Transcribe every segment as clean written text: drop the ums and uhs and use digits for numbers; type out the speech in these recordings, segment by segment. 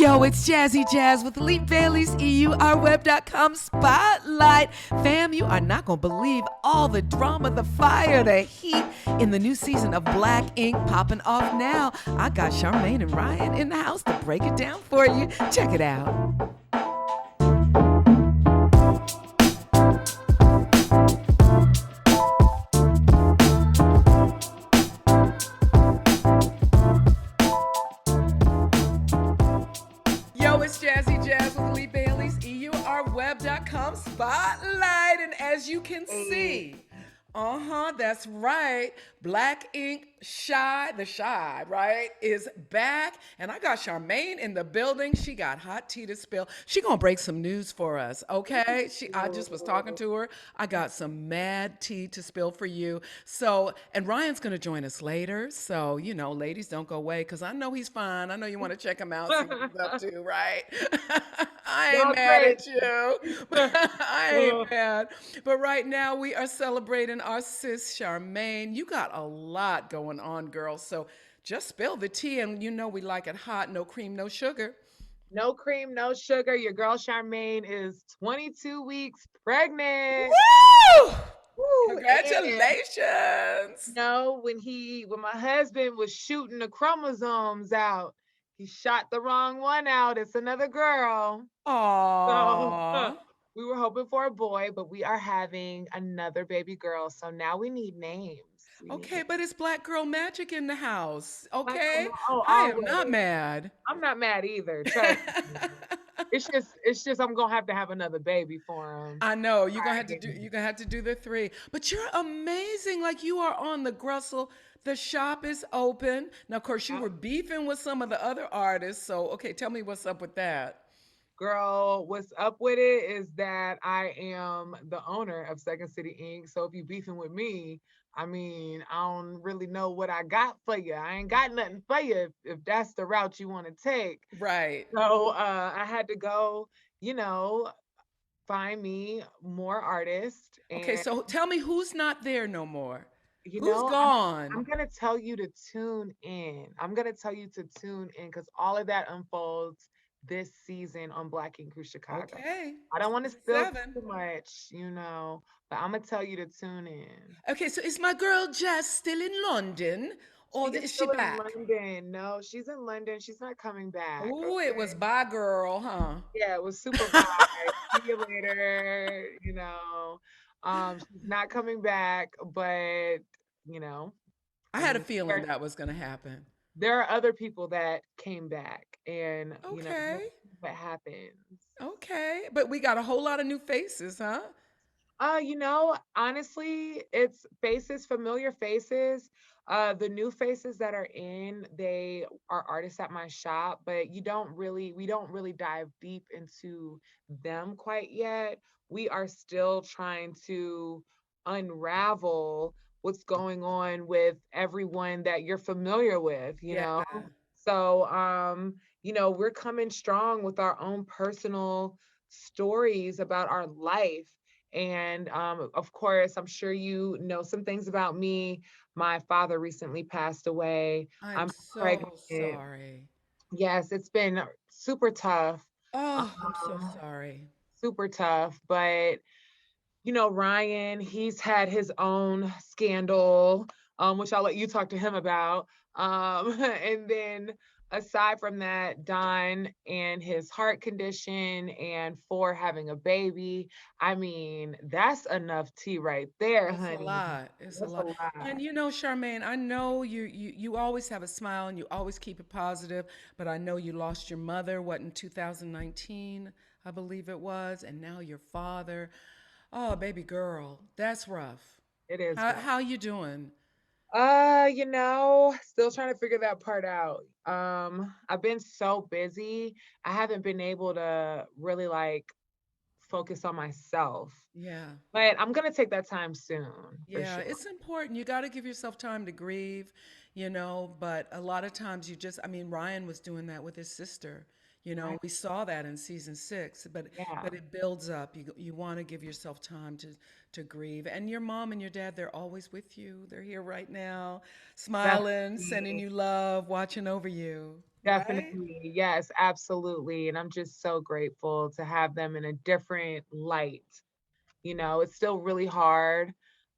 Yo, it's Jazzy Jazz with Lee Bailey's EURweb.com Spotlight. Fam, you are not going to believe all the drama, the fire, the heat in the new season of Black Ink popping off now. I got Charmaine and Ryan in the house to break it down for you. Check it out. Yo, it's Jazzy Jazz with Lee Bailey's EURweb.com Spotlight. And as you can see, that's right. Black Ink the Shy, right, is back. And I got Charmaine in the building. She got hot tea to spill. She gonna break some news for us, okay? I just was talking to her. I got some mad tea to spill for you. So, and Ryan's gonna join us later. So, ladies, don't go away, because I know he's fine. I know you want to check him out, see what he's up to, right? I ain't mad at you. I ain't mad. But right now we are celebrating our sis Charmaine. You got a lot going on, girl. So just spill the tea, and we like it hot, no cream, no sugar. No cream, no sugar. Your girl Charmaine is 22 weeks pregnant. Woo! Woo! Congratulations. When my husband was shooting the chromosomes out, he shot the wrong one out. It's another girl. So Aww. we were hoping for a boy, but we are having another baby girl. So now we need names. Okay, but it's Black Girl Magic in the house. Black girl Okay, Oh, I am always. not mad. I'm not mad either. Trust me. It's just I'm gonna have another baby for him. I know you're gonna have to do the three, but you're amazing. Like, you are on the Grussel. The shop is open now. Of course, you were beefing with some of the other artists. So, okay, tell me what's up with that. Girl, what's up with it is that I am the owner of Second City Inc. So if you beefing with me, I mean, I don't really know what I got for you. I ain't got nothing for you if that's the route you want to take. Right. So I had to go, you know, find me more artists. Okay, And, so tell me who's not there no more. you Who's know, I'm, gone? I'm going to tell you to tune in. I'm going to tell you to tune in because all of that unfolds this season on Black Ink Crew Chicago. Okay, I don't want to season spill seven. too much, but I'm going to tell you to tune in. Okay, so is my girl Jess still in London, She or is is she still in back? London. No, she's in London. She's not coming back. Oh, it was Okay. bye girl, huh? Yeah, it was super bye. See you later. She's not coming back, but you know, I I had a mean, feeling that was gonna happen. there are other people that came back, and we'll Okay, see what happens. okay, but we got a whole lot of new faces, huh? Honestly, it's faces, familiar faces. The new faces that are in, they are artists at my shop, but we don't really dive deep into them quite yet. We are still trying to unravel what's going on with everyone that you're familiar with, you Yeah. know? So, we're coming strong with our own personal stories about our life and of course, I'm sure you know some things about me. My father recently passed away. I'm I'm so pregnant. sorry. Yes, it's been super tough. Oh, I'm so Um, sorry. Super tough. But, Ryan, he's had his own scandal, which I'll let you talk to him about. And then aside from that, Don and his heart condition and for having a baby, I mean, that's enough tea right there, It's a honey. lot. It's a That's a lot. lot. And Charmaine, I know you always have a smile and you always keep it positive, but I know you lost your mother, what, in 2019, I believe it was, and now your father. Oh, baby girl, that's rough. It is rough. How you doing? Still trying to figure that part out. I've been so busy. I haven't been able to really like focus on myself. Yeah. But I'm gonna take that time soon for Yeah, sure. it's important. You got to give yourself time to grieve, but a lot of times I mean, Ryan was doing that with his sister. You know, Right. we saw that in season 6, Yeah. but it builds up. You want to give yourself time to grieve. And your mom and your dad, they're always with you. They're here right now, smiling, sending Definitely. you love, watching over you, right? Definitely. Yes, absolutely. And I'm just so grateful to have them in a different light. It's still really hard,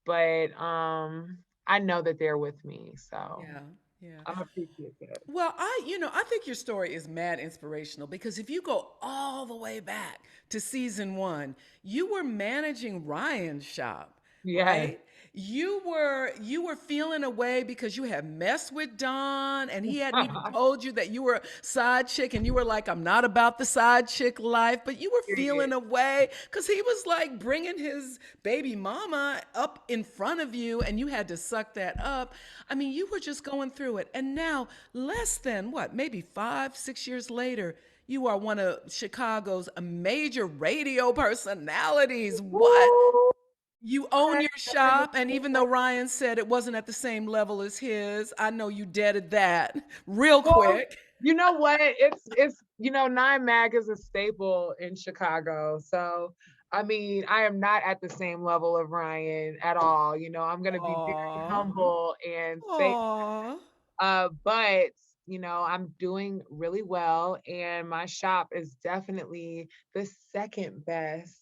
but I know that they're with me. So Yeah, yeah. I'm appreciative. Well, I think your story is mad inspirational because if you go all the way back to season 1, you were managing Ryan's shop, Yes. right? You were feeling away because you had messed with Don and he hadn't even told you that you were a side chick and you were like, I'm not about the side chick life, but you were Period. feeling away because he was like bringing his baby mama up in front of you and you had to suck that up. I mean, you were just going through it. And now, less than what, maybe 5, 6 years later, you are one of Chicago's major radio personalities. What? Ooh, You own okay. your shop, and even though Ryan said it wasn't at the same level as his, I know you deaded that real Well, quick. you know what? It's Nine Mag is a staple in Chicago. So I mean, I am not at the same level of Ryan at all. I'm gonna be very Aw. humble and say Aw. but I'm doing really well, and my shop is definitely the second best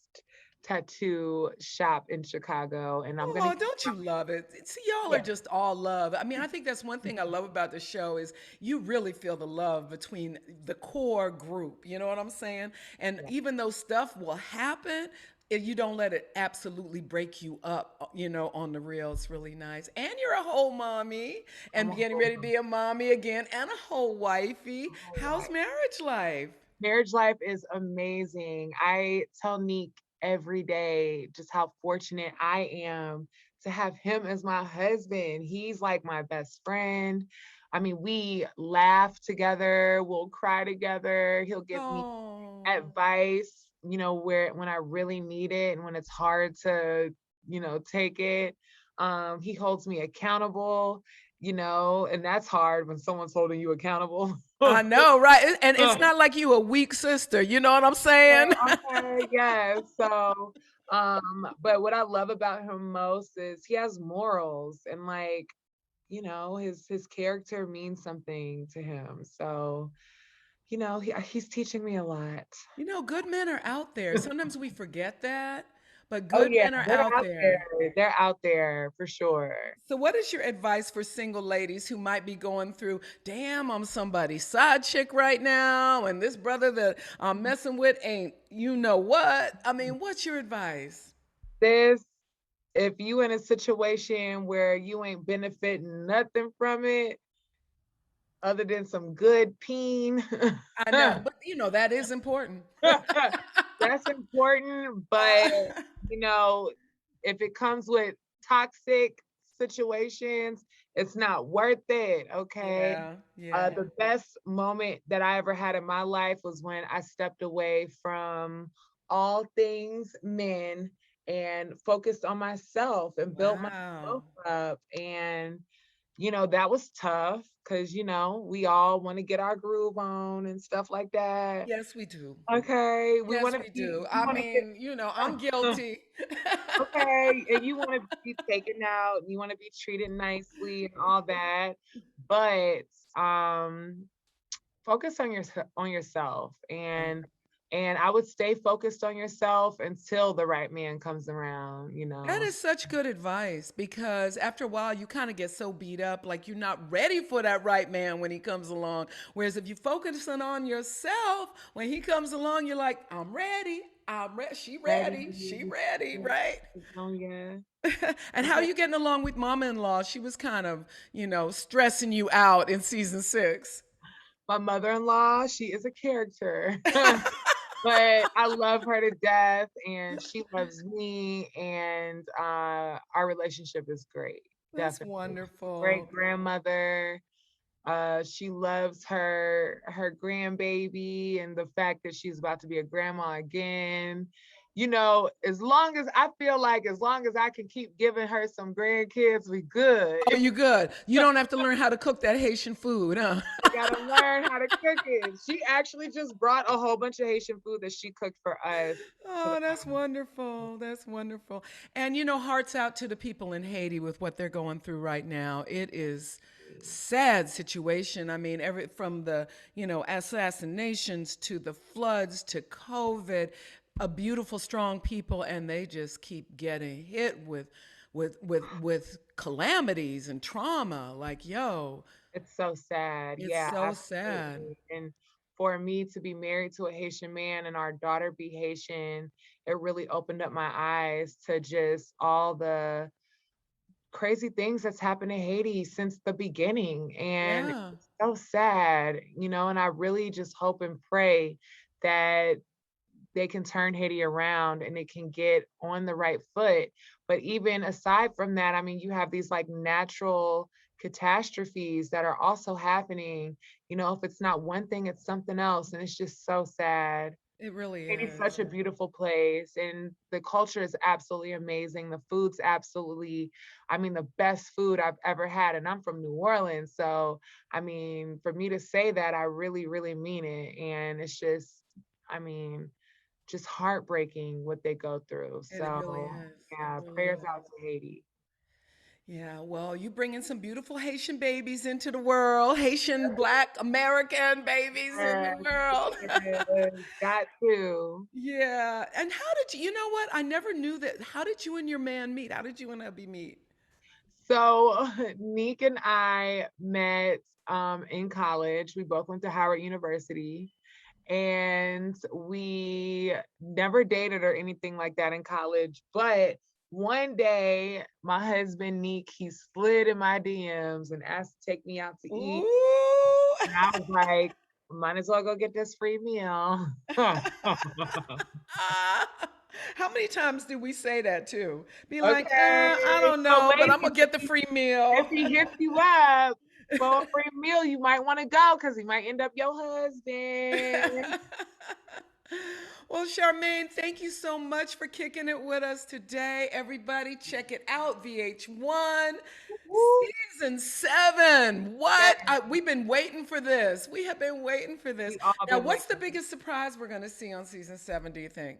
tattoo shop in Chicago, and I'm gonna Oh, keep don't you love it? See, y'all are yeah, just all love. I mean, I think that's one thing I love about the show is you really feel the love between the core group. You know what I'm saying? And yeah. even though stuff will happen, you don't let it absolutely break you up, on the real. It's really nice. And you're a whole mommy I'm and a getting whole ready to be a mommy again and a whole wifey. How's wife. marriage life? Marriage life is amazing. I tell Neek every day just how fortunate I am to have him as my husband. He's like my best friend. I mean, we laugh together, we'll cry together. He'll give me Oh. advice, where when I really need it and when it's hard to, take it. He holds me accountable, and that's hard when someone's holding you accountable. I know, right? And it's not like you a weak sister. You know what I'm saying? Okay, yes. So, but what I love about him most is he has morals and like, his character means something to him. So, he's teaching me a lot. Good men are out there. Sometimes we forget that, but Oh good yeah, men are they're out out there. there. They're out there for sure. So, what is your advice for single ladies who might be going through, damn, I'm somebody's side chick right now, and this brother that I'm messing with ain't you know what? I mean, what's your advice? This, if you in a situation where you ain't benefiting nothing from it other than some good peen. I know, but that is important. That's important, but you know, if it comes with toxic situations, it's not worth it, okay? Yeah, yeah. The best moment that I ever had in my life was when I stepped away from all things men and focused on myself and built Wow. myself up. And that was tough because we all want to get our groove on and stuff like that. Yes, we do. Okay, we want Yes, to we be, do. we I want to get, mean, I'm guilty. okay, and you want to be taken out, you want to be treated nicely and all that, but um, focus on yourself, Yeah. and I would stay focused on yourself until the right man comes around. That is such good advice because after a while you kind of get so beat up like you're not ready for that right man when he comes along. Whereas if you focus on yourself, when he comes along, you're like, I'm ready. I'm ready. She Ready. ready. She ready, right? Oh yeah. And how are you getting along with mama-in-law? She was kind of, stressing you out in season 6. My mother-in-law, she is a character. But I love her to death and she loves me, and our relationship is great. That's Definitely. Great wonderful. grandmother. She loves her grandbaby and the fact that she's about to be a grandma again. as long as I feel like as long as I can keep giving her some grandkids, we good. Oh, you good. You don't have to learn how to cook that Haitian food, huh? I gotta learn how to cook it. She actually just brought a whole bunch of Haitian food that she cooked for us. For the Oh, that's wonderful. That's wonderful. And hearts out to the people in Haiti with what they're going through right now. It is sad situation. I mean, every from the, assassinations to the floods to COVID, a beautiful strong people and they just keep getting hit with calamities and trauma. Like, yo, It's so sad. it's Yeah, so sad. absolutely. And for me to be married to a Haitian man and our daughter be Haitian, it really opened up my eyes to just all the crazy things that's happened in Haiti since the beginning. And Yeah. it's so sad, and I really just hope and pray that they can turn Haiti around and it can get on the right foot. But even aside from that, I mean, you have these like natural catastrophes that are also happening. If it's not one thing, it's something else. And it's just so sad. It really Haiti's is. such a beautiful place and the culture is absolutely amazing. The food's absolutely, I mean, the best food I've ever had. And I'm from New Orleans. So, I mean, for me to say that, I really, really mean it. And it's just, I mean, just heartbreaking what they go through. And it really So, is. It yeah, really prayers is. out to Haiti. Yeah, well, you bringing some beautiful Haitian babies into the world, Haitian Black American babies in the Yes, world. yes, got to. Yeah. And how did you know what? I never knew that. How did you and your man meet? How did you and Abby meet? So, Neek and I met in college. We both went to Howard University. And we never dated or anything like that in college. But one day, my husband Neek, he slid in my DMs and asked to take me out to eat. Ooh. And I was like, might as well go get this free meal. How many times do we say that too? Be like, Okay. I don't So know, but I'm gonna ladies, get the free meal. if he hits you up for a free meal, you might want to go because he might end up your husband. Well, Charmaine, thank you so much for kicking it with us today. Everybody, check it out, VH1, Woo. season 7. Yes, What? We've been waiting for this. We have been waiting for this. we all Now, been what's the waiting. biggest surprise we're going to see on season 7, do you think?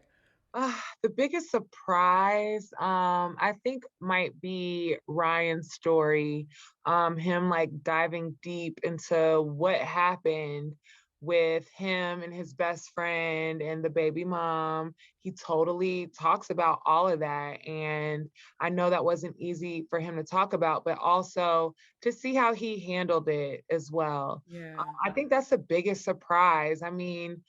The biggest surprise, I think might be Ryan's story. Him like diving deep into what happened with him and his best friend and the baby mom. He totally talks about all of that. And I know that wasn't easy for him to talk about, but also to see how he handled it as well. Yeah, I think that's the biggest surprise. I mean,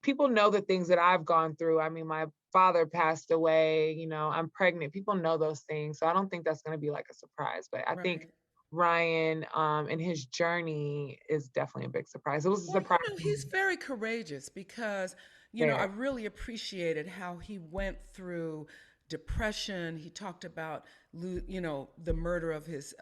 people know the things that I've gone through. I mean, my father passed away, I'm pregnant. People know those things. So I don't think that's going to be like a surprise, but I think right. Ryan and his journey is definitely a big surprise. It was a Well, surprise to he's me. very courageous because, I There. really appreciated how he went through depression. He talked about, the murder of his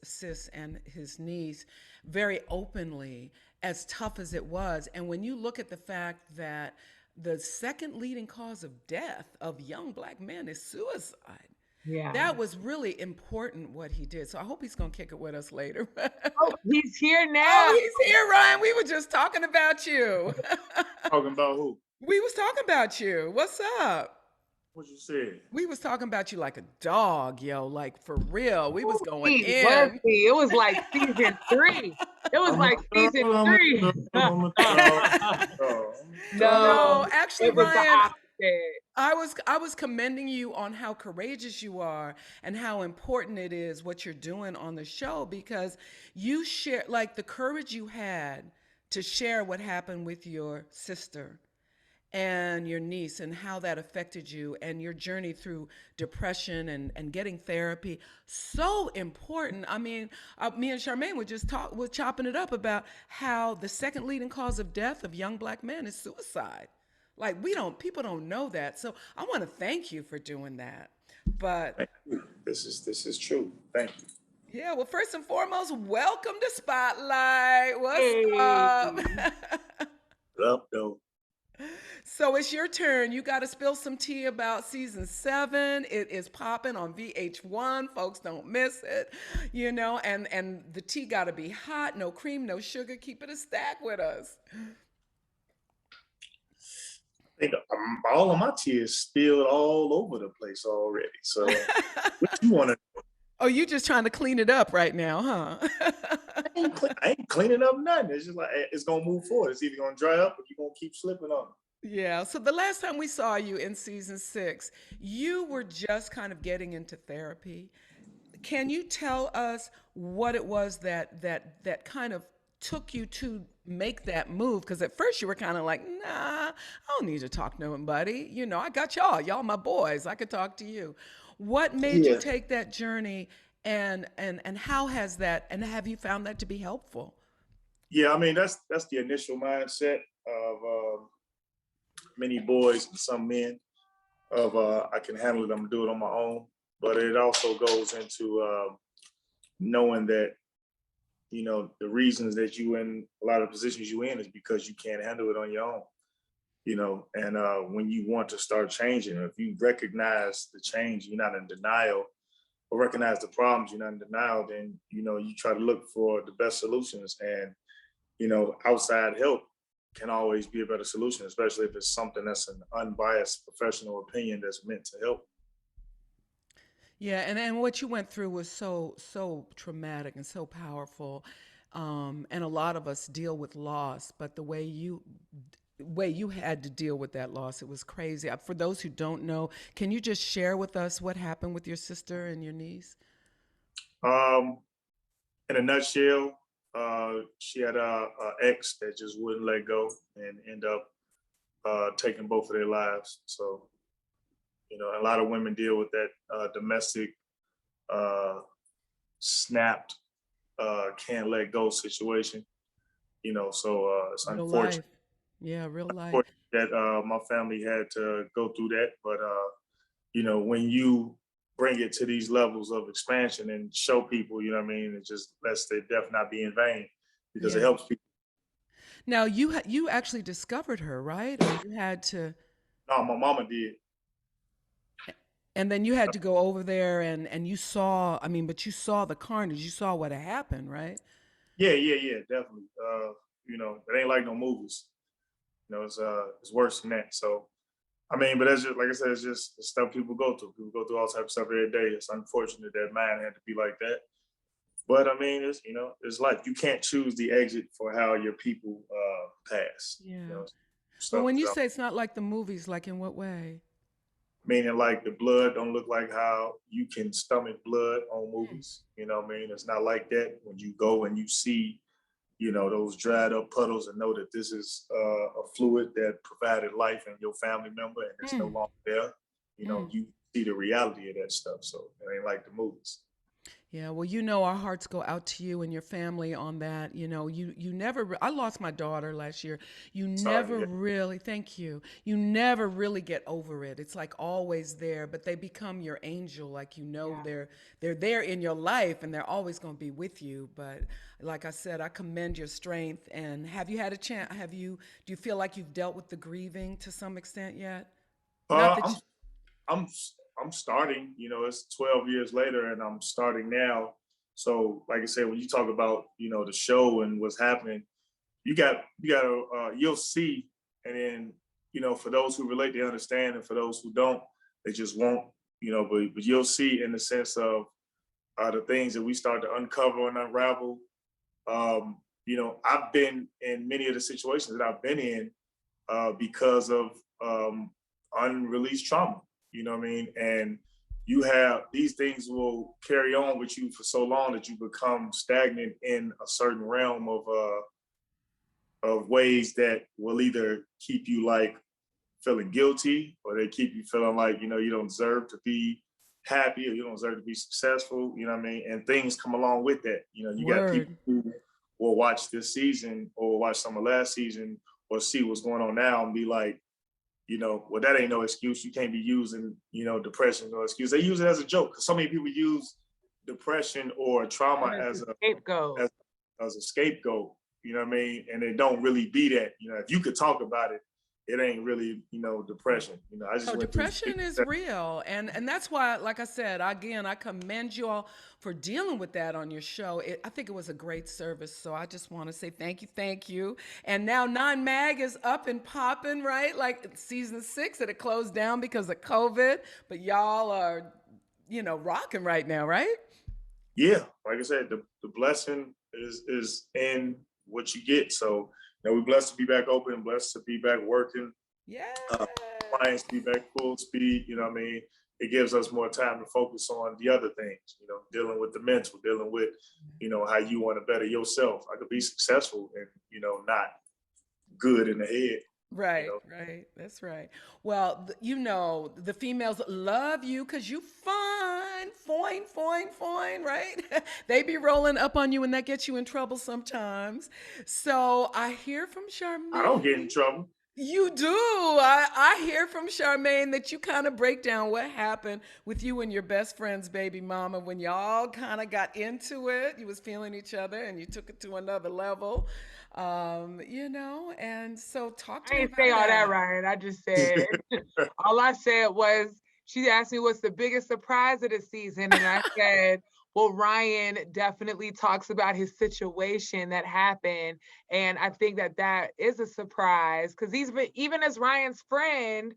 sis and his niece very openly, as tough as it was. And when you look at the fact that the second leading cause of death of young Black men is suicide, Yeah. that was really important what he did. So I hope he's gonna kick it with us later. Oh, he's here Oh, now. he's here, Ryan. We were just talking about you. Talking about who? We was talking about you. What's up? What you said? We was talking about you like a dog, yo, like for real. We was going He was in. he. It was like season 3. It was I'm a like dog. season I'm a 3. dog. I'm a dog. Dog. No, No, actually, it was the Ryan, opposite. I was commending you on how courageous you are and how important it is what you're doing on the show, because you share like the courage you had to share what happened with your sister and your niece and how that affected you and your journey through depression and getting therapy. So important. I mean, me and Charmaine were chopping it up about how the second leading cause of death of young Black men is suicide. Like, people don't know that. So I want to thank you for doing that. But Thank you. This is true. Thank you. yeah, well, first and foremost, welcome to Spotlight. What's Hey. up? What up, though? So it's your turn. You got to spill some tea about season 7. It is popping on VH1. Folks, don't miss it. And the tea got to be hot, no cream, no sugar. Keep it a stack with us. I think all of my tea is spilled all over the place already. So what you want to? Oh, you just trying to clean it up right now, huh? I ain't cleaning up nothing. It's just like it's gonna move forward. It's either gonna dry up or you're gonna keep slipping on it. Yeah. So the last time we saw you in season 6, you were just kind of getting into therapy. Can you tell us what it was that kind of took you to make that move? Because at first you were kind of like, nah, I don't need to talk to nobody. I got y'all. Y'all my boys. I could talk to you. What made you Yeah, take that journey, and how has that, and have you found that to be helpful? yeah. I mean, that's the initial mindset of many boys and some men of I can handle it. I'm gonna do it on my own. But it also goes into knowing that the reasons that you in a lot of positions you in is because you can't handle it on your own. And when you want to start changing, if you recognize the change, you're not in denial, or recognize the problems, you're not in denial, then you try to look for the best solutions. And outside help can always be a better solution, especially if it's something that's an unbiased professional opinion that's meant to help. Yeah, and what you went through was so traumatic and so powerful. And a lot of us deal with loss, but the way you had to deal with that loss, it was crazy. For those who don't know, can you just share with us what happened with your sister and your niece? Um, in a nutshell, she had a ex that just wouldn't let go and end up taking both of their lives. So, a lot of women deal with that domestic uh, snapped, can't let go situation. So it's Real unfortunate life. Yeah, real life. that my family had to go through that. But when you bring it to these levels of expansion and show people, you know what I mean, it just lets their death not be in vain because it Yeah. helps people. Now you actually discovered her, right? Or you had to, No, my mama did. and then you had to go over there, and you saw. I mean, but you saw the carnage. You saw what had happened, right? Yeah, yeah, yeah, definitely. It ain't like no movies. It's worse than that. So I mean, but that's just like I said, it's just the stuff people go through. People go through all types of stuff every day. It's unfortunate that mine had to be like that. But I mean, it's life. You can't choose the exit for how your people pass. Yeah. Well, Stuff when is you out. say it's not like the movies, like in what way? Meaning like the blood don't look like how you can stomach blood on Mm. movies. You know what I mean? It's not like that when you go and you see those dried up puddles and know that this is a fluid that provided life in your family member and it's no Mm. longer there. Mm. You see the reality of that stuff. So it ain't like the movies. Yeah, well, our hearts go out to you and your family on that. You never. I lost my daughter last year. You Sorry to never hear. really. Thank you. You never really get over it. It's like always there, but they become your angel. Like Yeah. they're there in your life, and they're always going to be with you. But like I said, I commend your strength. And have you had a chance? Do you feel like you've dealt with the grieving to some extent yet? Not Uh, that. I'm I'm I'm starting. It's 12 years later, and I'm starting now. So, like I said, when you talk about the show and what's happening, you'll see, and then for those who relate, they understand, and for those who don't, they just won't. But you'll see in the sense of the things that we start to uncover and unravel. I've been in many of the situations that I've been in because of unreleased trauma. You know what I mean? And you have these things will carry on with you for so long that you become stagnant in a certain realm of ways that will either keep you like feeling guilty or they keep you feeling like you don't deserve to be happy or you don't deserve to be successful. You know what I mean? And things come along with that. You got people Word. who will watch this season or watch some of last season or see what's going on now and be like, well, that ain't no excuse. You can't be using, depression no excuse. They use it as a joke. So many people use depression or trauma As a as a scapegoat. as, as a scapegoat. You know what I mean? And it don't really be that. If you could talk about it, it ain't really, depression. I just No, went through. depression is real. And that's why, like I said, again, I commend you all for dealing with that on your show. I think it was a great service. So I just want to say thank you, thank you. And now Non Mag is up and popping, right? Like season 6, it closed down because of COVID, but y'all are, rocking right now, right? Yeah, like I said, the blessing is in what you get. So, we're blessed to be back open, blessed to be back working, Yeah. clients to be back full speed. It gives us more time to focus on the other things. Dealing with the mental, dealing with, how you want to better yourself. I could be successful and not good in the head. Right, right. That's right. Well, the females love you because you fine, right? They be rolling up on you and that gets you in trouble sometimes. So I hear from I don't get Charmaine. in trouble. You do. I hear from Charmaine that you kind of break down what happened with you and your best friend's baby mama when y'all kind of got into it. You was feeling each other and you took it to another level. And so talk to I me ain't say about all that, that. Ryan. I just said, all I said was, she asked me what's the biggest surprise of the season. And I said, well, Ryan definitely talks about his situation that happened. And I think that is a surprise because even as Ryan's friend,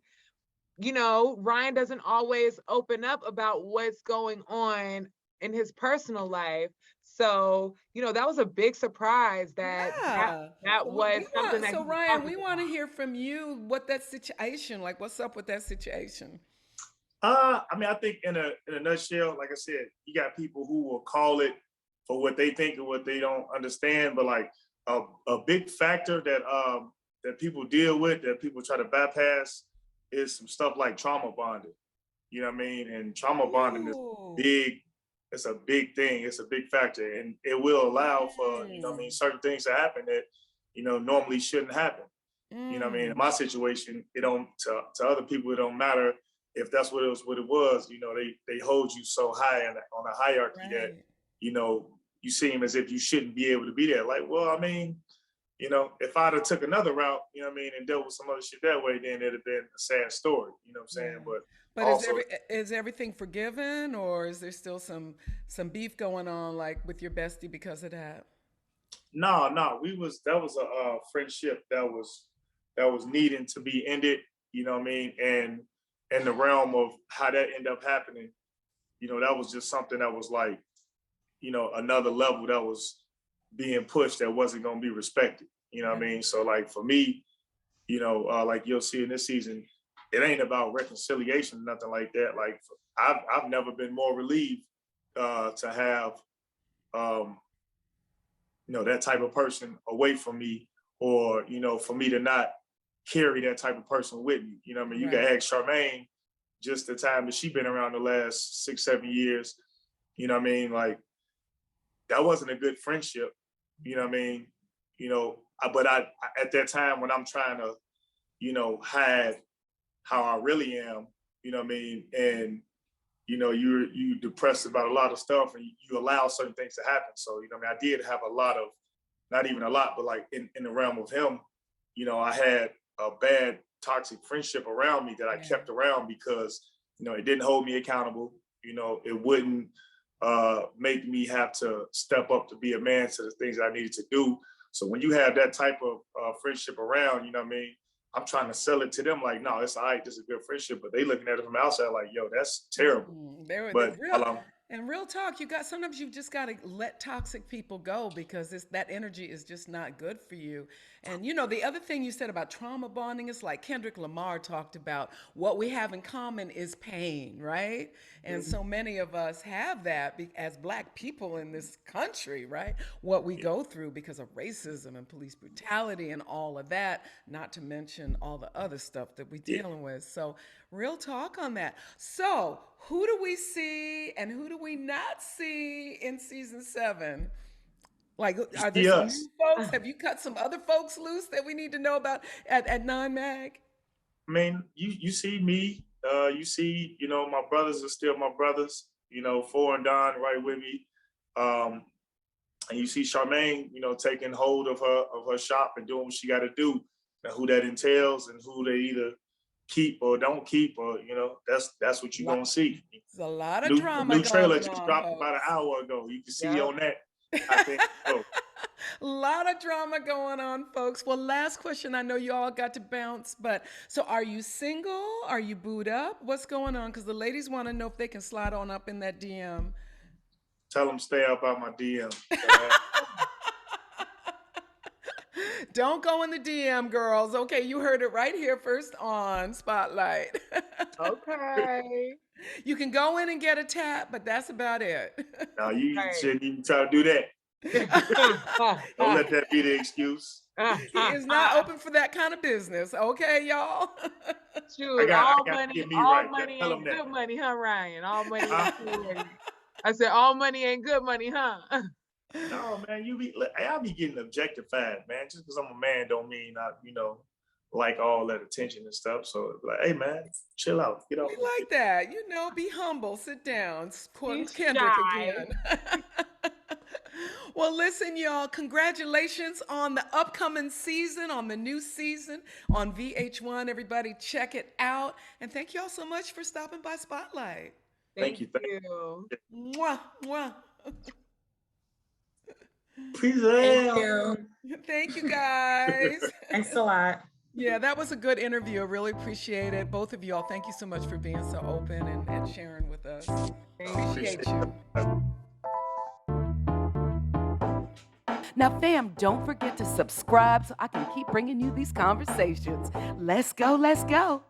Ryan doesn't always open up about what's going on in his personal life. So, that was a big surprise Yeah. that So was something that he was Ryan, talking we want to about. hear from you what that situation, like what's up with that situation? I think in a nutshell, like I said, you got people who will call it for what they think and what they don't understand, but like a big factor that people deal with, that people try to bypass, is some stuff like trauma bonding. You know what I mean? And trauma bonding is Ooh. big. It's a big thing. It's a big factor, and it will allow for certain things to happen that normally shouldn't happen. In my situation, it don't to other people. It don't matter if that's what it was. They hold you so high on a hierarchy that Right. you seem as if you shouldn't be able to be there. Like, well, if I'd have took another route, and dealt with some other shit that way, then it'd have been a sad story. You know what I'm saying? Right. But But also, is everything forgiven, or is there still some beef going on, like with your bestie because of that? no, that was a friendship that was needing to be ended. You know what I mean? And in the realm of how that ended up happening, that was just something that was like, another level that was being pushed that wasn't going to be respected. You know what I mean? So like for me, like you'll see in this season, it ain't about reconciliation, nothing like that. Like I've never been more relieved to have that type of person away from me, or for me to not carry that type of person with me. You know what I mean? You can Right. ask Charmaine, just the time that she been around the last 6-7 years. You know what I mean? Like that wasn't a good friendship. You know what I mean? But I at that time when I'm trying to hide how I really am, you know what I mean, and you depressed about a lot of stuff, and you allow certain things to happen. So I did have a lot of, not even a lot, but like in the realm of him, I had a bad toxic friendship around me that I kept around because it didn't hold me accountable. It wouldn't make me have to step up to be a man to the things I needed to do. So when you have that type of friendship around, you know what I mean, I'm trying to sell it to them like, no, it's all right, this is a good friendship. But they looking at it from outside like, yo, that's terrible. They're But real. And real talk, sometimes you just got to let toxic people go because that energy is just not good for you. And the other thing you said about trauma bonding is like Kendrick Lamar talked about, what we have in common is pain, right? And so many of us have that as Black people in this country, right? What we go through because of racism and police brutality and all of that, not to mention all the other stuff that we're yeah, dealing with. So real talk on that. So who do we see and who do we not see in season 7? Like, you are there see some us. new folks? Have you cut some other folks loose that we need to know about at Nine Mag? I mean, you see me, you see, my brothers are still my brothers, Four and Don right with me. And you see Charmaine, taking hold of her shop and doing what she got to do. Now, who that entails and who they either keep or don't keep, or that's what you're gonna see. There's a lot of New drama trailer going just on, dropped folks. about an hour ago. You can see Yep. on that. I think so. A lot of drama going on, folks. Well, last question. I know you all got to bounce, but so are you single? Are you booed up? What's going on? Because the ladies want to know if they can slide on up in that DM. Tell them stay up out my DM. Don't go in the DM, girls. Okay, you heard it right here first on Spotlight. Okay. You can go in and get a tap, but that's about it. Now you Right. shouldn't even try to do that. Don't let that be the excuse. He is not open for that kind of business. Okay, y'all? Shoot, I all gotta money, get me all right. money Tell ain't 'em that. good money, huh, Ryan? All money Huh? ain't good money. I said, all money ain't good money, huh? No, man, I'll be getting objectified, man. Just because I'm a man don't mean I, like all that attention and stuff. So like, hey man, chill out. Get off. We like that. Be humble. Sit down. Quoting He's Kendrick shy. again. Well, listen, y'all. Congratulations on the upcoming season, on the new season on VH1. Everybody, check it out. And thank y'all so much for stopping by Spotlight. Thank you. Mwah, mwah. Peace Thank out. you. Thank you, guys. Thanks a lot. Yeah, that was a good interview. I really appreciate it. Both of y'all, thank you so much for being so open and sharing with us. Appreciate you. Now, fam, don't forget to subscribe so I can keep bringing you these conversations. Let's go, let's go.